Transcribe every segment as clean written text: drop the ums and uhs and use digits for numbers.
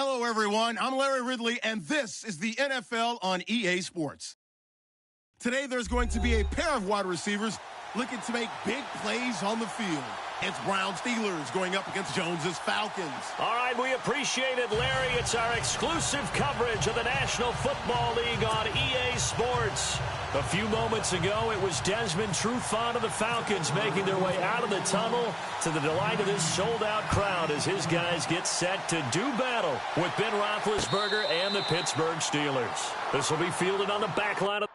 Hello, everyone. I'm Larry Ridley, and this is the NFL on EA Sports. Today, there's going to be a pair of wide receivers looking to make big plays on the field. It's Browns Steelers going up against Jones's Falcons. All right, we appreciate it, Larry. It's our exclusive coverage of the National Football League on EA Sports. A few moments ago, it was Desmond Trufant of the Falcons making their way out of the tunnel to the delight of this sold-out crowd as his guys get set to do battle with Ben Roethlisberger and the Pittsburgh Steelers. This will be fielded on the back line of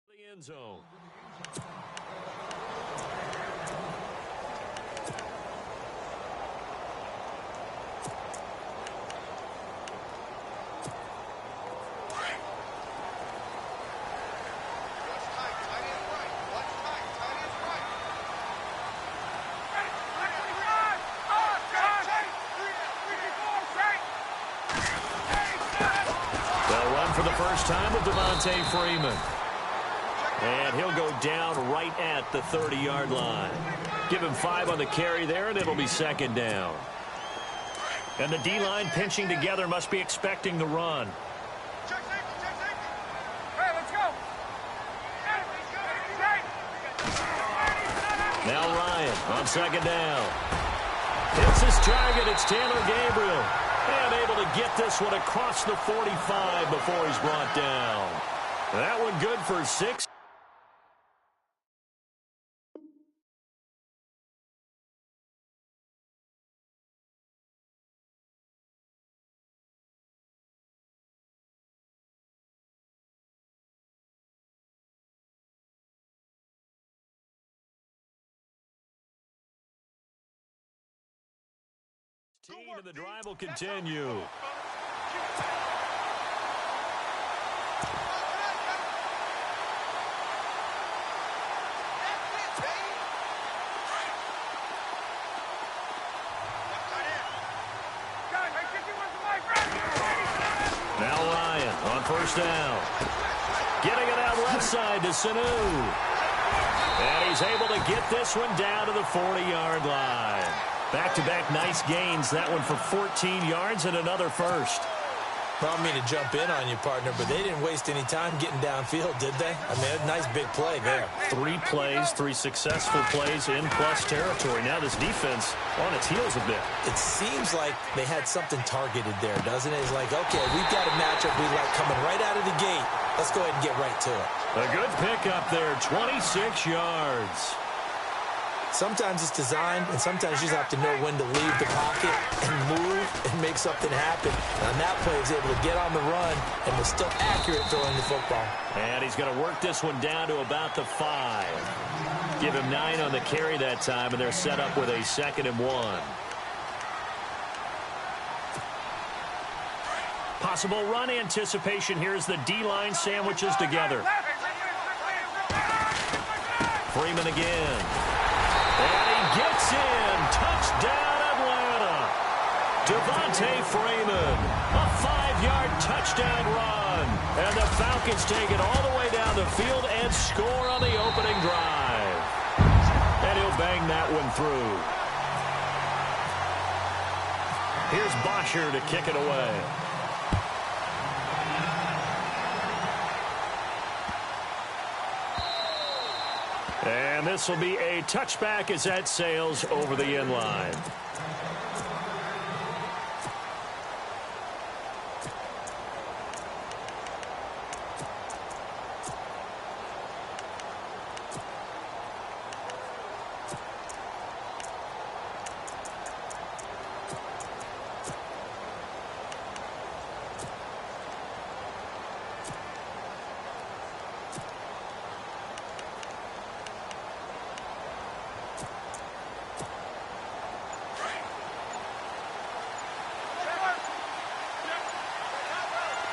the end zone. They'll run for the first time with Devontae Freeman. And he'll go down right at the 30-yard line. Give him 5 on the carry there, and it'll be second down. And the D-line pinching together must be expecting the run. Now Ryan on second down. Hits his target. It's Taylor Gabriel. And able to get this one across the 45 before he's brought down. That one good for 6. And the drive will continue. Now Ryan on first down. Getting it out left side to Sanu. And he's able to get this one down to the 40-yard line. Back-to-back nice gains. That one for 14 yards and another first. I don't mean to jump in on you, partner, but they didn't waste any time getting downfield, did they? I mean, a nice big play there. 3 plays, 3 successful plays in plus territory. Now this defense on its heels a bit. It seems like they had something targeted there, doesn't it? It's like, okay, we've got a matchup we like coming right out of the gate. Let's go ahead and get right to it. A good pickup there, 26 yards. Sometimes it's designed, and sometimes you just have to know when to leave the pocket and move and make something happen. And on that play, he was able to get on the run and was still accurate throwing the football. And he's going to work this one down to about the 5. Give him 9 on the carry that time, and they're set up with a 2nd and 1. Possible run anticipation here as the D-line sandwiches together. Freeman again. And he gets in. Touchdown, Atlanta. Devontae Freeman. A 5-yard touchdown run. And the Falcons take it all the way down the field and score on the opening drive. And he'll bang that one through. Here's Bosher to kick it away. And this will be a touchback as that sails over the end line.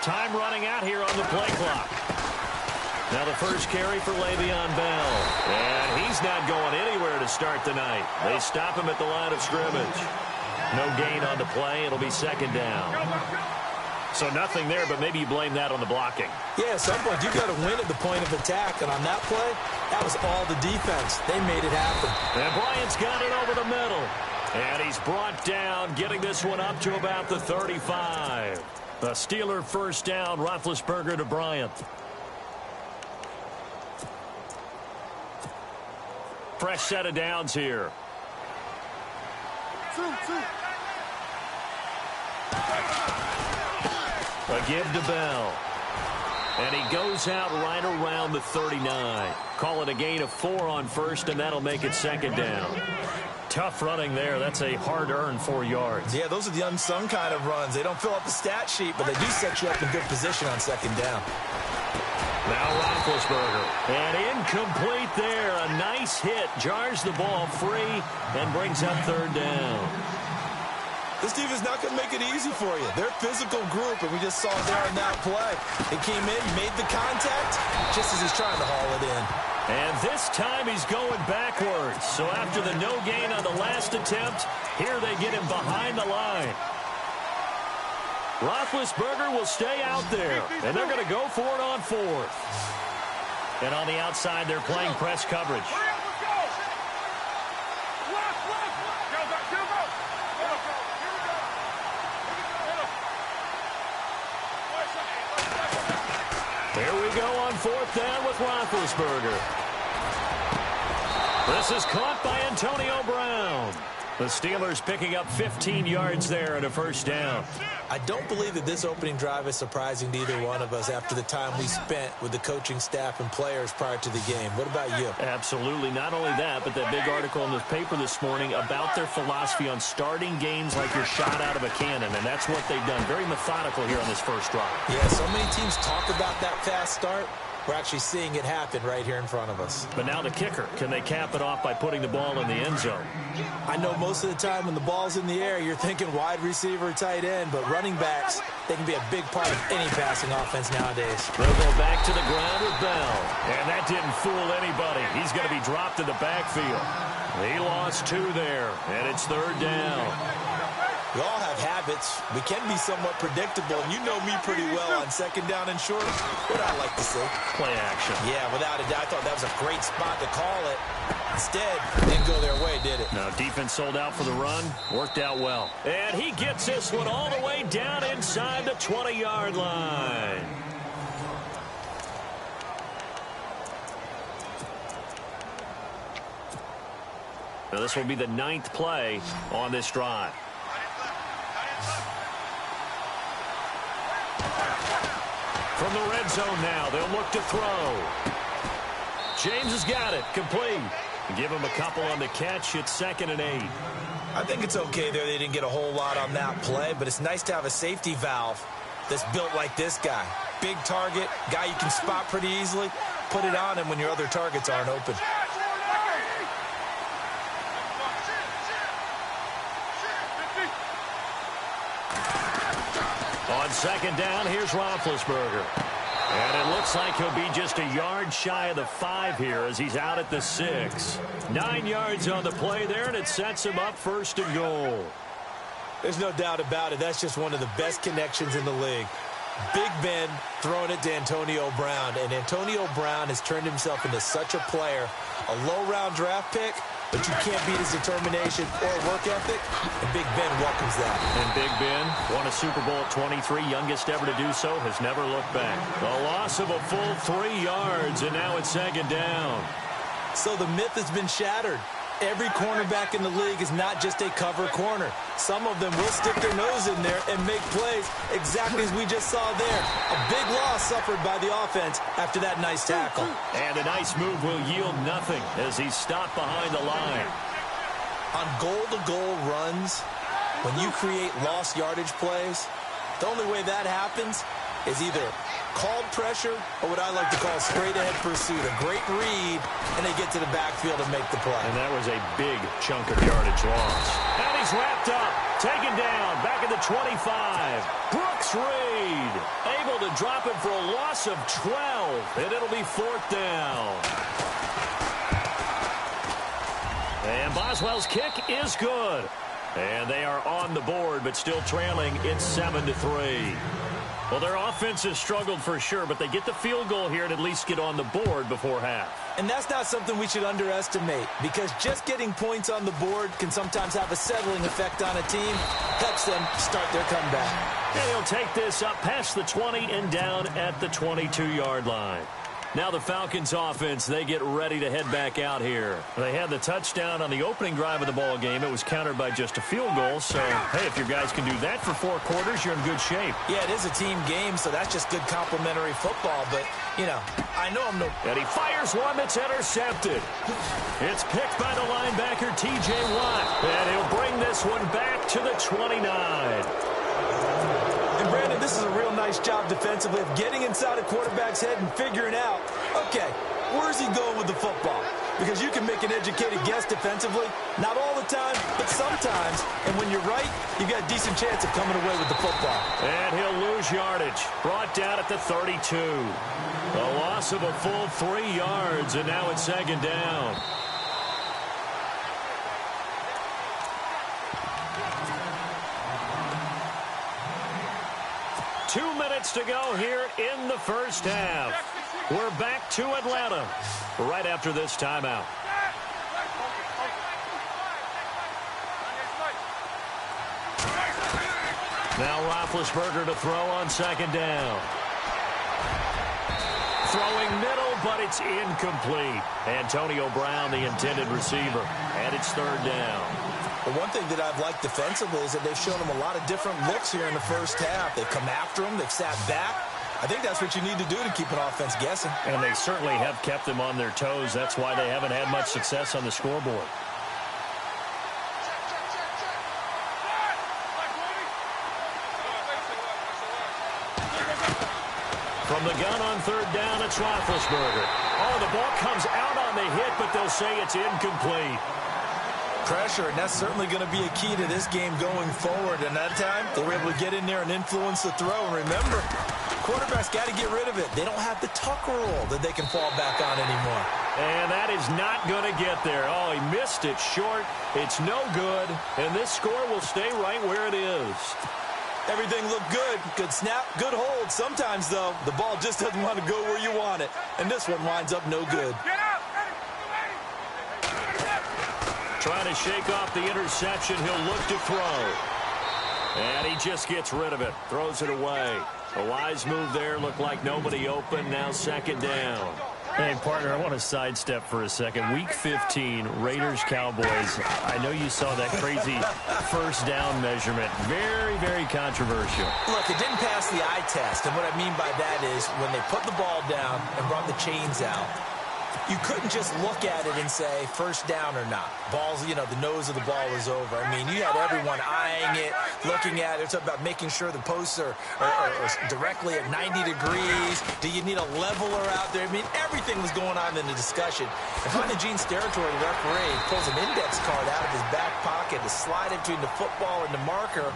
Time running out here on the play clock. Now the first carry for Le'Veon Bell. And he's not going anywhere to start the night. They stop him at the line of scrimmage. No gain on the play. It'll be second down. So nothing there, but maybe you blame that on the blocking. Yeah, at some point, you've got to win at the point of attack. And on that play, that was all the defense. They made it happen. And Bryant's got it over the middle. And he's brought down, getting this one up to about the 35. A Steeler first down, Roethlisberger to Bryant. Fresh set of downs here. A give to Bell. And he goes out right around the 39. Call it a gain of 4 on first, and that'll make it second down. Tough running there. That's a hard-earned 4 yards. Yeah, those are the unsung kind of runs. They don't fill up the stat sheet, but they do set you up in good position on second down. Now Roethlisberger. And incomplete there. A nice hit. Jars the ball free and brings up third down. This team is not going to make it easy for you. They're a physical group, and we just saw it there in that play. It came in, he made the contact, just as he's trying to haul it in. And this time he's going backwards. So after the no gain on the last attempt, here they get him behind the line. Roethlisberger will stay out there, and they're going to go for it on fourth. And on the outside, they're playing press coverage. Here we go on fourth down with Roethlisberger. This is caught by Antonio Brown. The Steelers picking up 15 yards there and a first down. I don't believe that this opening drive is surprising to either one of us after the time we spent with the coaching staff and players prior to the game. What about you? Absolutely. Not only that, but that big article in the paper this morning about their philosophy on starting games like you're shot out of a cannon, and that's what they've done. Very methodical here on this first drive. Yeah, so many teams talk about that fast start. We're actually seeing it happen right here in front of us. But now the kicker. Can they cap it off by putting the ball in the end zone? I know most of the time when the ball's in the air, you're thinking wide receiver, tight end, but running backs, they can be a big part of any passing offense nowadays. They'll go back to the ground with Bell. And that didn't fool anybody. He's going to be dropped in the backfield. He lost 2 there, and it's third down. We all have habits. We can be somewhat predictable, and you know me pretty well on second down and short. What I like to see. Play action. Yeah, without a doubt. I thought that was a great spot to call it. Instead, didn't go their way, did it? No, defense sold out for the run. Worked out well. And he gets this one all the way down inside the 20-yard line. Now this will be the 9th play on this drive. From the red zone now, they'll look to throw. James has got it, complete. Give him a couple on the catch. It's 2nd and 8. I think it's okay there. They didn't get a whole lot on that play, but it's nice to have a safety valve that's built like this guy. Big target, guy you can spot pretty easily. Put it on him when your other targets aren't open. On second down, here's Roethlisberger. And it looks like he'll be just a yard shy of the 5 here as he's out at the 6. 9 yards on the play there, and it sets him up 1st and goal. There's no doubt about it. That's just one of the best connections in the league. Big Ben throwing it to Antonio Brown, and Antonio Brown has turned himself into such a player. A low-round draft pick, but you can't beat his determination or work ethic, and Big Ben welcomes that. And Big Ben won a Super Bowl at 23, youngest ever to do so, has never looked back. A loss of a full 3 yards, and now it's 2nd down. So the myth has been shattered. Every cornerback in the league is not just a cover corner. Some of them will stick their nose in there and make plays exactly as we just saw there. A big loss suffered by the offense after that nice tackle. And a nice move will yield nothing as he's stopped behind the line. On goal-to-goal runs, when you create lost yardage plays, the only way that happens is either called pressure or what I like to call straight-ahead pursuit. A great read, and they get to the backfield and make the play. And that was a big chunk of yardage loss. And he's wrapped up. Taken down, back at the 25. Brooks Reed able to drop it for a loss of 12, and it'll be 4th down. And Boswell's kick is good. And they are on the board, but still trailing. It's 7-3. Well, their offense has struggled for sure, but they get the field goal here and at least get on the board before half. And that's not something we should underestimate, because just getting points on the board can sometimes have a settling effect on a team. Helps them start their comeback. And he'll take this up past the 20 and down at the 22-yard line. Now the Falcons offense, they get ready to head back out here. They had the touchdown on the opening drive of the ball game. It was countered by just a field goal. So, hey, if your guys can do that for 4 quarters, you're in good shape. Yeah, it is a team game, so that's just good complimentary football. But, you know, I know I'm no... And he fires one that's intercepted. It's picked by the linebacker, T.J. Watt. And he'll bring this one back to the 29. And, Brandon, this is a real nice job defensively of getting inside a quarterback's head and figuring out, okay, where's he going with the football? Because you can make an educated guess defensively. Not all the time, but sometimes. And when you're right, you've got a decent chance of coming away with the football. And he'll lose yardage. Brought down at the 32. A loss of a full 3 yards, and now it's 2nd down. Two minutes to go here in the first half. We're back to Atlanta right after this timeout. Now Roethlisberger to throw on 2nd down. Throwing middle, but it's incomplete. Antonio Brown, the intended receiver, and it's 3rd down. But one thing that I've liked defensively is that they've shown them a lot of different looks here in the first half. They've come after them. They've sat back. I think that's what you need to do to keep an offense guessing. And they certainly have kept them on their toes. That's why they haven't had much success on the scoreboard. From the gun on 3rd down, it's Roethlisberger. Oh, the ball comes out on the hit, but they'll say it's incomplete. Pressure, and that's certainly going to be a key to this game going forward. And that time, they were able to get in there and influence the throw. And remember, quarterbacks got to get rid of it. They don't have the tuck rule that they can fall back on anymore. And that is not going to get there. Oh, he missed it short. It's no good. And this score will stay right where it is. Everything looked good. Good snap, good hold. Sometimes, though, the ball just doesn't want to go where you want it. And this one winds up no good. Trying to shake off the interception. He'll look to throw. And he just gets rid of it. Throws it away. A wise move there. Looked like nobody open. Now 2nd down. Hey, partner, I want to sidestep for a second. Week 15, Raiders-Cowboys. I know you saw that crazy 1st down measurement. Very, very controversial. Look, it didn't pass the eye test. And what I mean by that is when they put the ball down and brought the chains out, you couldn't just look at it and say 1st down or not. Balls, you know, the nose of the ball was over. I mean, you had everyone eyeing it, looking at it. It's about making sure the posts are directly at 90 degrees. Do you need a leveler out there? I mean, everything was going on in the discussion. And finally, Gene Steratore, the referee, pulls an index card out of his back pocket to slide it between the football and the marker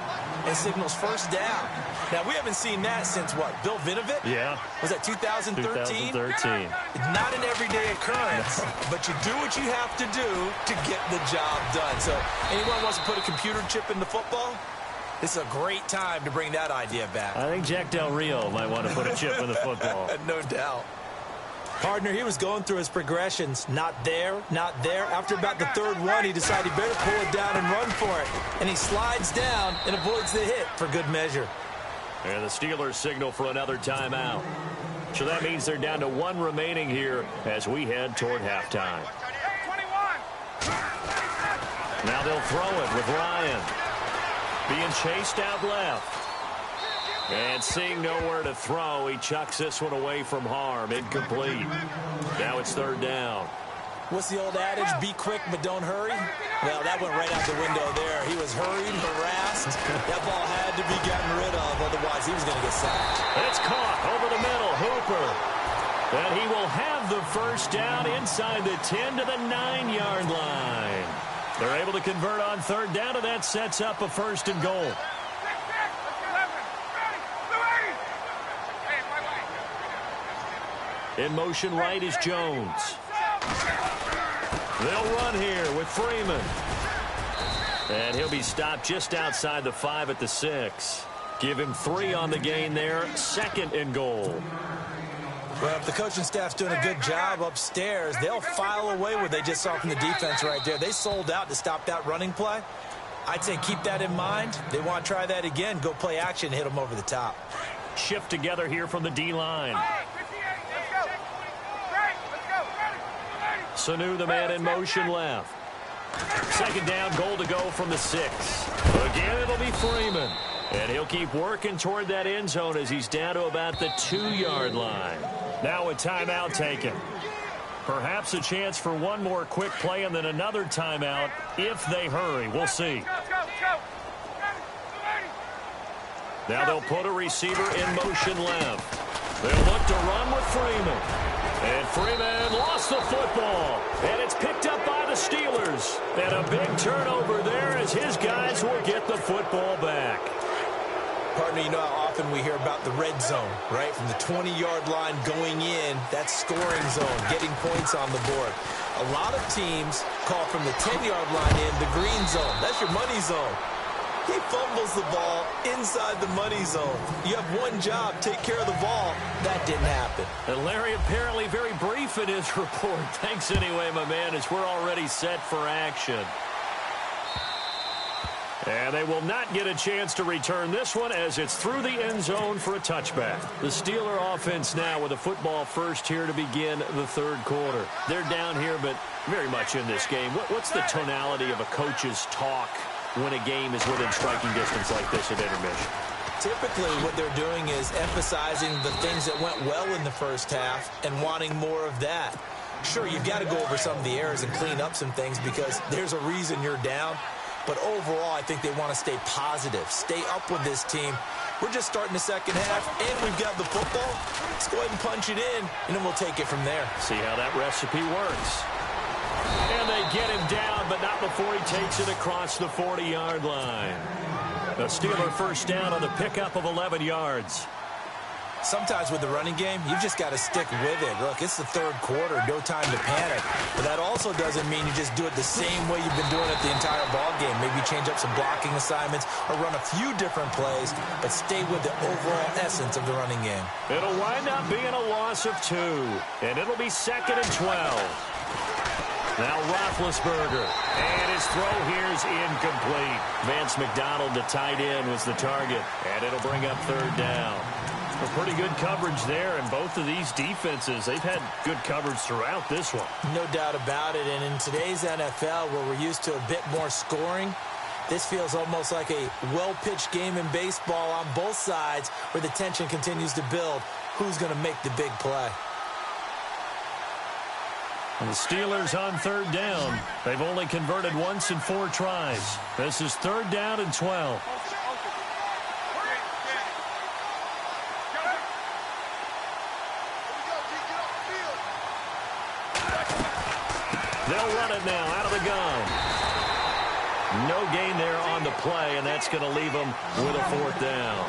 and signals 1st down. Now, we haven't seen that since, what, Bill Vinovich? Yeah. Was that 2013? 2013. Not an everyday occurrence, but you do what you have to do to get the job done. So anyone wants to put a computer chip into football, this is a great time to bring that idea back. I think Jack Del Rio might want to put a chip in the football. No doubt. Partner, he was going through his progressions. Not there, not there. After about the 3rd one, he decided he better pull it down and run for it. And he slides down and avoids the hit for good measure. And the Steelers signal for another timeout. So that means they're down to 1 remaining here as we head toward halftime. Now they'll throw it with Ryan. Being chased out left. And seeing nowhere to throw, he chucks this one away from harm. Incomplete. Now it's 3rd down. What's the old adage? Be quick, but don't hurry? Well, that went right out the window there. He was hurried, harassed. That ball had to be gotten rid of, otherwise he was going to get sacked. It's caught over the middle. Hooper. And he will have the 1st down inside the 10 to the 9-yard line. They're able to convert on third down, and that sets up a 1st and goal. In motion right is Jones. They'll run here with Freeman. And he'll be stopped just outside the 5 at the 6. Give him 3 on the gain there. 2nd and goal. Well, if the coaching staff's doing a good job upstairs, they'll file away what they just saw from the defense right there. They sold out to stop that running play. I'd say keep that in mind. They want to try that again. Go play action, hit them over the top. Shift together here from the D-line. Sanu, the man in motion left. 2nd down, goal to go from the 6. Again, it'll be Freeman. And he'll keep working toward that end zone as he's down to about the 2-yard line. Now a timeout taken. Perhaps a chance for one more quick play and then another timeout if they hurry. We'll see. Now they'll put a receiver in motion left. They'll look to run with Freeman. And Freeman lost the football. And it's picked up by the Steelers. And a big turnover there as his guys will get the football back. Partner, you know how often we hear about the red zone, right? From the 20-yard line going in, that scoring zone, getting points on the board. A lot of teams call from the 10-yard line in the green zone. That's your money zone. He fumbles the ball inside the money zone. You have one job, take care of the ball. That didn't happen. And Larry apparently very brief in his report. Thanks anyway, my man, as we're already set for action. And they will not get a chance to return this one as it's through the end zone for a touchback. The Steeler offense now with a football first here to begin the 3rd quarter. They're down here, but very much in this game. What's the tonality of a coach's talk when a game is within striking distance like this at intermission? Typically, what they're doing is emphasizing the things that went well in the first half and wanting more of that. Sure, you've got to go over some of the errors and clean up some things because there's a reason you're down. But overall, I think they want to stay positive, stay up with this team. We're just starting the second half, and we've got the football. Let's go ahead and punch it in, and then we'll take it from there. See how that recipe works. And they get him down, but not before he takes it across the 40-yard line. The Steeler 1st down on the pickup of 11 yards. Sometimes with the running game, you've just got to stick with it. Look, it's the 3rd quarter, no time to panic. But that also doesn't mean you just do it the same way you've been doing it the entire ball game. Maybe change up some blocking assignments or run a few different plays, but stay with the overall essence of the running game. It'll wind up being a loss of 2, and it'll be 2nd and 12. Now Roethlisberger, and his throw here is incomplete. Vance McDonald, the tight end, was the target, and it'll bring up 3rd down. A pretty good coverage there, and both of these defenses, they've had good coverage throughout this one. No doubt about it, and in today's NFL, where we're used to a bit more scoring, this feels almost like a well-pitched game in baseball on both sides where the tension continues to build. Who's going to make the big play? And the Steelers on 3rd down. They've only converted once in 4 tries. This is 3rd down and 12. They'll run it now out of the gun. No gain there on the play, and that's going to leave them with a 4th down.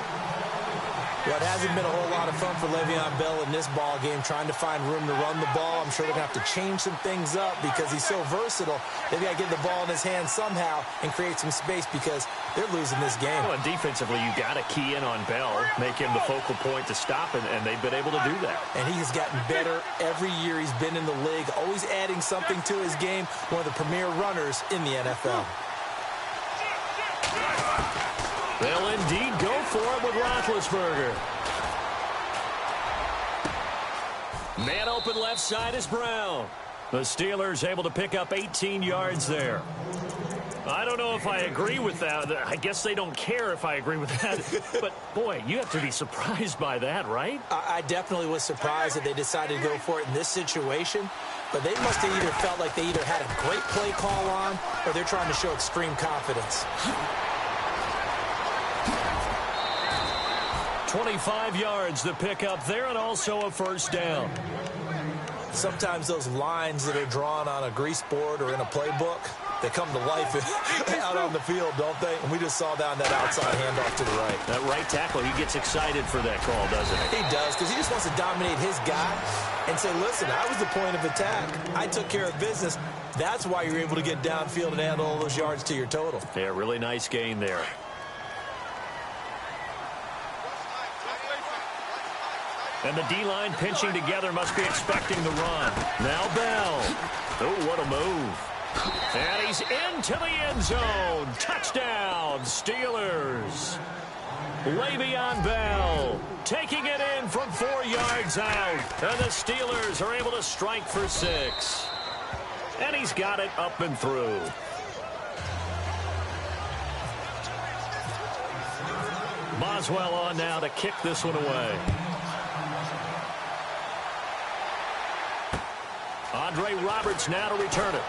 Well, it hasn't been a whole lot of fun for Le'Veon Bell in this ball game, trying to find room to run the ball. I'm sure they're going to have to change some things up because he's so versatile. They've got to get the ball in his hands somehow and create some space because they're losing this game. Well, and defensively, you got to key in on Bell, make him the focal point to stop it, and they've been able to do that. And he has gotten better every year he's been in the league, always adding something to his game, one of the premier runners in the NFL. They'll indeed go for it with Roethlisberger. Man open left side is Brown. The Steelers able to pick up 18 yards there. I don't know if I agree with that. I guess they don't care if I agree with that. But, boy, you have to be surprised by that, right? I definitely was surprised that they decided to go for it in this situation. But they must have either felt like they either had a great play call on or they're trying to show extreme confidence. 25 yards to pick up there and also a 1st down. Sometimes those lines that are drawn on a grease board or in a playbook, They come to life out on the field, don't they? And we just saw that on that outside handoff to the right. That right tackle, he gets excited for that call, doesn't he? He does, because he just wants to dominate his guy and say, listen, I was the point of attack. I took care of business. That's why you're able to get downfield and add all those yards to your total. Yeah, really nice gain there. And the D-line pinching together must be expecting the run. Now Bell. Oh, what a move. And he's into the end zone. Touchdown, Steelers. Le'Veon Bell taking it in from 4 yards out. And the Steelers are able to strike for 6. And he's got it up and through. Boswell on now to kick this one away. Andre Roberts now to return it.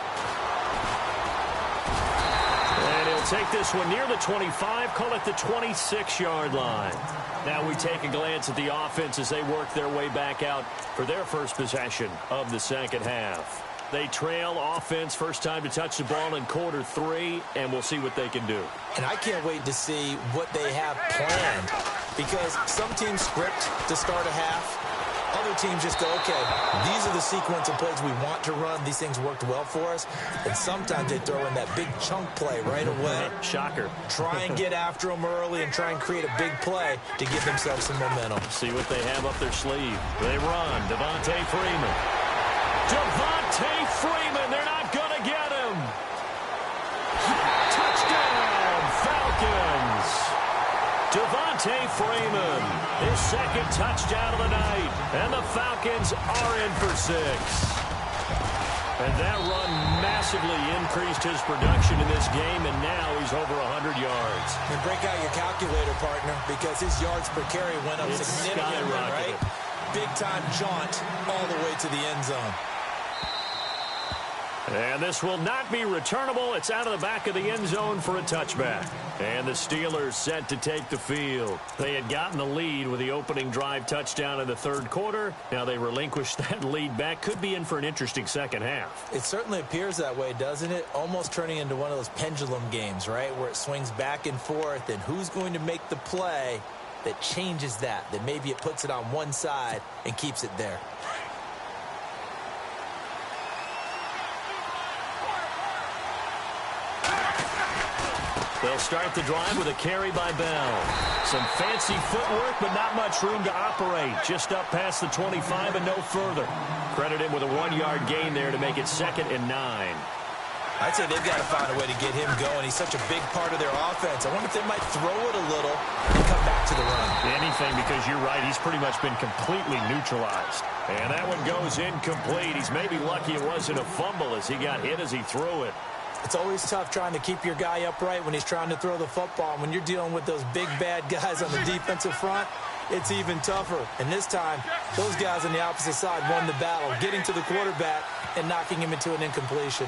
And he'll take this one near the 25, call it the 26-yard line. Now we take a glance at the offense as they work their way back out for their first possession of the second half. They trail offense, first time to touch the ball in quarter 3, and we'll see what they can do. And I can't wait to see what they have planned, because some teams script to start a half. Other teams just go, okay, these are the sequence of plays we want to run. These things worked well for us. And sometimes they throw in that big chunk play right away. Shocker. Try and get after them early and try and create a big play to give themselves some momentum. See what they have up their sleeve. They run. Devontae Freeman. Devontae Freeman. They're not going to get him. Touchdown, Falcons. Devontae Freeman, his second touchdown of the night, and the Falcons are in for 6. And that run massively increased his production in this game, and now he's over 100 yards. And break out your calculator, partner, because his yards per carry went up significantly, right? Big-time jaunt all the way to the end zone. And this will not be returnable. It's out of the back of the end zone for a touchback. And the Steelers set to take the field. They had gotten the lead with the opening drive touchdown in the third quarter. Now they relinquished that lead back. Could be in for an interesting second half. It certainly appears that way, doesn't it? Almost turning into one of those pendulum games, right? Where it swings back and forth, and who's going to make the play that changes that maybe it puts it on one side and keeps it there. They'll start the drive with a carry by Bell. Some fancy footwork, but not much room to operate. Just up past the 25 and no further. Credit him with a 1-yard gain there to make it 2nd and 9. I'd say they've got to find a way to get him going. He's such a big part of their offense. I wonder if they might throw it a little and come back to the run. Anything, because you're right. He's pretty much been completely neutralized. And that one goes incomplete. He's maybe lucky it wasn't a fumble as he got hit as he threw it. It's always tough trying to keep your guy upright when he's trying to throw the football. When you're dealing with those big, bad guys on the defensive front, it's even tougher. And this time, those guys on the opposite side won the battle, getting to the quarterback and knocking him into an incompletion.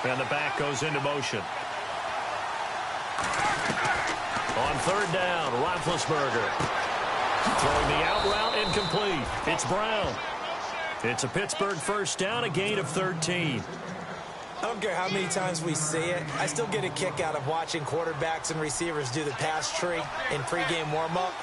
And the back goes into motion. On 3rd down, Roethlisberger. Throwing the out route, incomplete. It's Brown. It's a Pittsburgh first down, a gain of 13. I don't care how many times we see it. I still get a kick out of watching quarterbacks and receivers do the pass tree in pregame warm-up.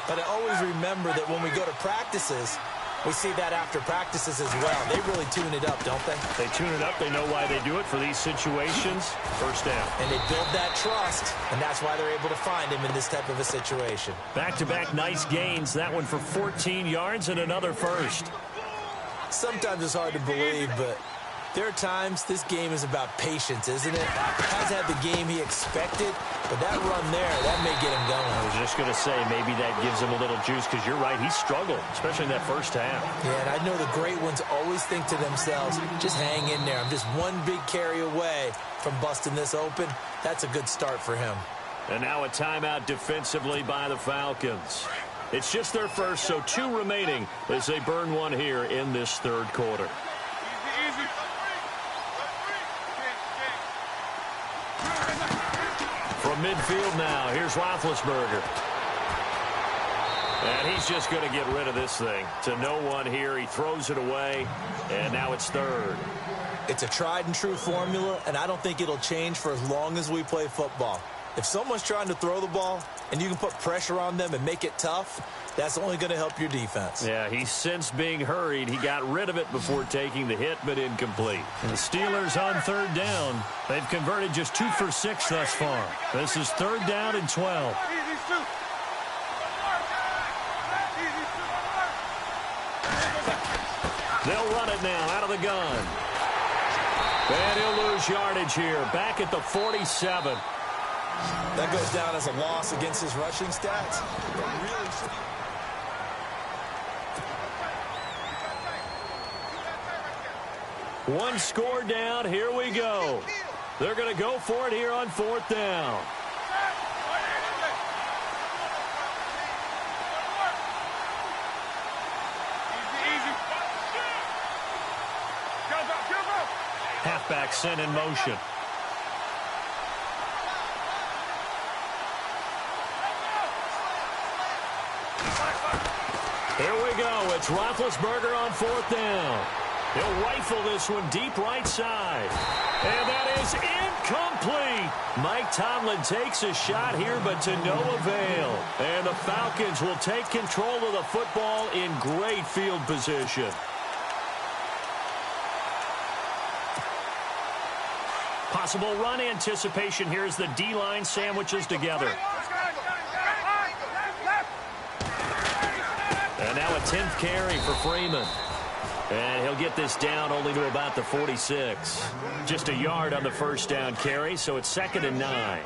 But I always remember that when we go to practices, we see that after practices as well. They really tune it up, don't they? They tune it up. They know why they do it for these situations. First down. And they build that trust, and that's why they're able to find him in this type of a situation. Back-to-back nice gains. That one for 14 yards and another first. Sometimes it's hard to believe, but there are times this game is about patience, isn't it? Has had the game he expected, but that run there, that may get him going. I was just going to say, maybe that gives him a little juice, because you're right, he struggled, especially in that first half. Yeah, and I know the great ones always think to themselves, just hang in there. I'm just one big carry away from busting this open. That's a good start for him. And now a timeout defensively by the Falcons. It's just their first, so 2 remaining as they burn one here in this third quarter. From midfield now, here's Roethlisberger. And he's just going to get rid of this thing. To no one here. He throws it away, and now it's third. It's a tried-and-true formula, and I don't think it'll change for as long as we play football. If someone's trying to throw the ball and you can put pressure on them and make it tough, that's only going to help your defense. Yeah, he sensed being hurried. He got rid of it before taking the hit, but incomplete. And the Steelers on third down. They've converted just 2 for 6 thus far. This is third down and 12. They'll run it now out of the gun. And he'll lose yardage here. Back at the 47. That goes down as a loss against his rushing stats. One score down. Here we go. They're going to go for it here on fourth down. Halfback sent in motion. Here we go. It's Roethlisberger on fourth down. He'll rifle this one deep right side. And that is incomplete. Mike Tomlin takes a shot here, but to no avail. And the Falcons will take control of the football in great field position. Possible run anticipation here as the D-line sandwiches together. And now a 10th carry for Freeman. And he'll get this down only to about the 46. Just a yard on the first down carry, so it's 2nd and 9.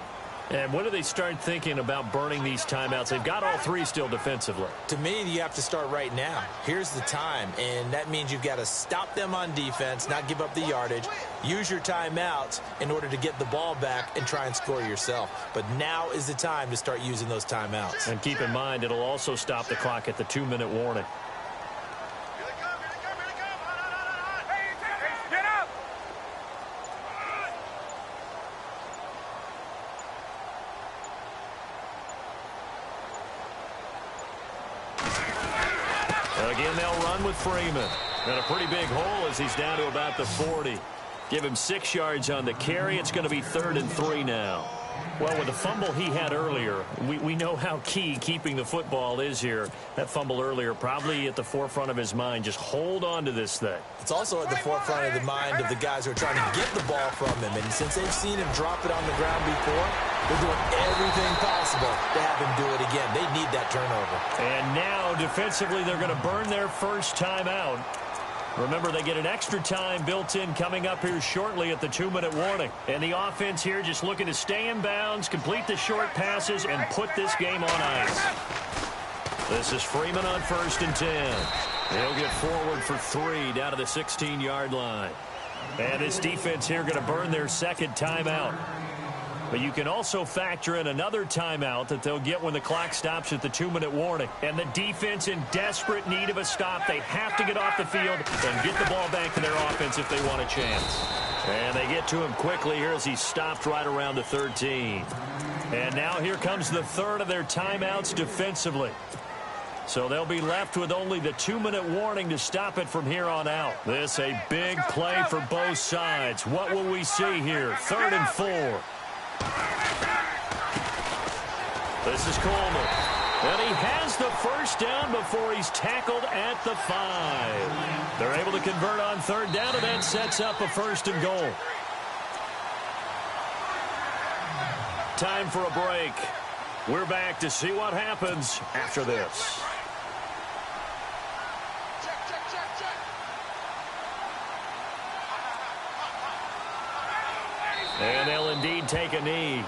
And when do they start thinking about burning these timeouts? They've got all 3 still defensively. To me, you have to start right now. Here's the time, and that means you've got to stop them on defense, not give up the yardage, use your timeouts in order to get the ball back and try and score yourself. But now is the time to start using those timeouts. And keep in mind, it'll also stop the clock at the 2-minute warning. Again, they'll run with Freeman. And a pretty big hole as he's down to about the 40. Give him 6 yards on the carry. It's going to be 3rd and 3 now. Well, with the fumble he had earlier, we know how key keeping the football is here. That fumble earlier probably at the forefront of his mind. Just hold on to this thing. It's also at the forefront of the mind of the guys who are trying to get the ball from him. And since they've seen him drop it on the ground before, they're doing everything possible to have him do it again. They need that turnover. And now, defensively, they're going to burn their first timeout. Remember, they get an extra time built in coming up here shortly at the 2-minute warning. And the offense here just looking to stay in bounds, complete the short passes, and put this game on ice. This is Freeman on 1st and 10. He'll get forward for 3 down to the 16-yard line. And this defense here going to burn their 2nd timeout. But you can also factor in another timeout that they'll get when the clock stops at the 2-minute warning. And the defense in desperate need of a stop. They have to get off the field and get the ball back to their offense if they want a chance. And they get to him quickly here as he's stopped right around the 13. And now here comes the 3rd of their timeouts defensively. So they'll be left with only the 2-minute warning to stop it from here on out. This a big play for both sides. What will we see here? 3rd and 4. This is Coleman. And he has the first down before he's tackled at the 5. They're able to convert on 3rd down, and that sets up a 1st and goal. Time for a break. We're back to see what happens after this. And they'll indeed take a knee.